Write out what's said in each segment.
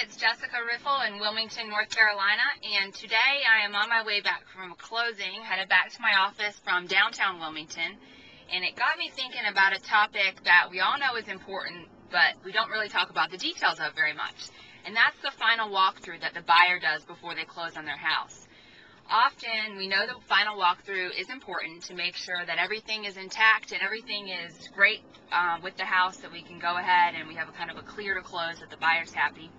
it's Jessica Riffle in Wilmington, North Carolina, and today I am on my way back from a closing, headed back to my office from downtown Wilmington, and it got me thinking about a topic that we all know is important, but we don't really talk about the details of very much, and that's the final walkthrough that the buyer does before they close on their house. Often, we know the final walkthrough is important to make sure that everything is intact and everything is great with the house, that we can go ahead and we have a kind of a clear to close, that the buyer's happy.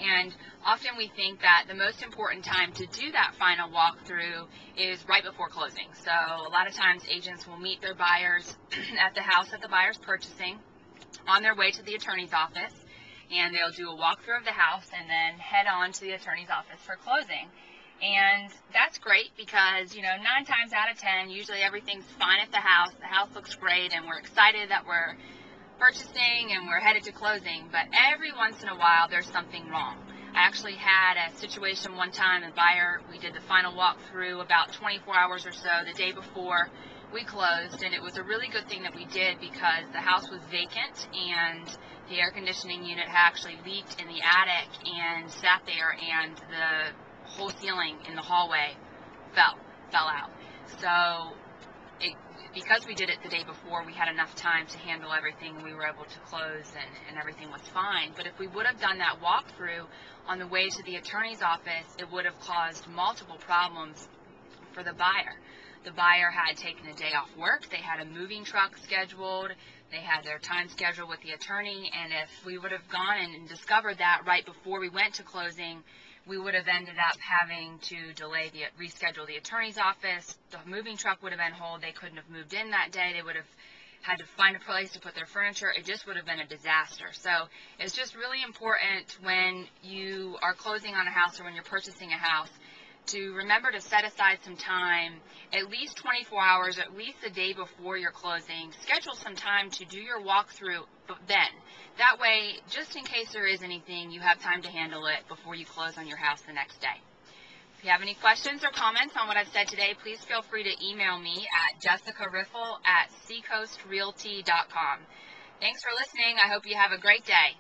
And often we think that the most important time to do that final walkthrough is right before closing. So a lot of times agents will meet their buyers at the house that the buyer's purchasing on their way to the attorney's office, and they'll do a walkthrough of the house and then head on to the attorney's office for closing. And that's great because, 9 times out of 10, usually everything's fine at the house looks great, and we're excited that we're purchasing and we're headed to closing. But every once in a while, there's something wrong. I actually had a situation one time, we did the final walkthrough about 24 hours or so the day before we closed, and it was a really good thing that we did because the house was vacant and the air conditioning unit had actually leaked in the attic and sat there, and the whole ceiling in the hallway fell out. So because we did it the day before, we had enough time to handle everything, and we were able to close, and everything was fine. But if we would have done that walkthrough on the way to the attorney's office, it would have caused multiple problems for the buyer. The buyer had taken a day off work, they had a moving truck scheduled, they had their time scheduled with the attorney, and if we would have gone and discovered that right before we went to closing, we would have ended up having to reschedule the attorney's office. The moving truck would have been hold. They couldn't have moved in that day. They would have had to find a place to put their furniture. It just would have been a disaster. So it's just really important when you are closing on a house or when you're purchasing a house to remember to set aside some time, at least 24 hours, at least the day before you're closing. Schedule some time to do your walkthrough then. That way, just in case there is anything, you have time to handle it before you close on your house the next day. If you have any questions or comments on what I've said today, please feel free to email me at jessicariffle@seacoastrealty.com. Thanks for listening. I hope you have a great day.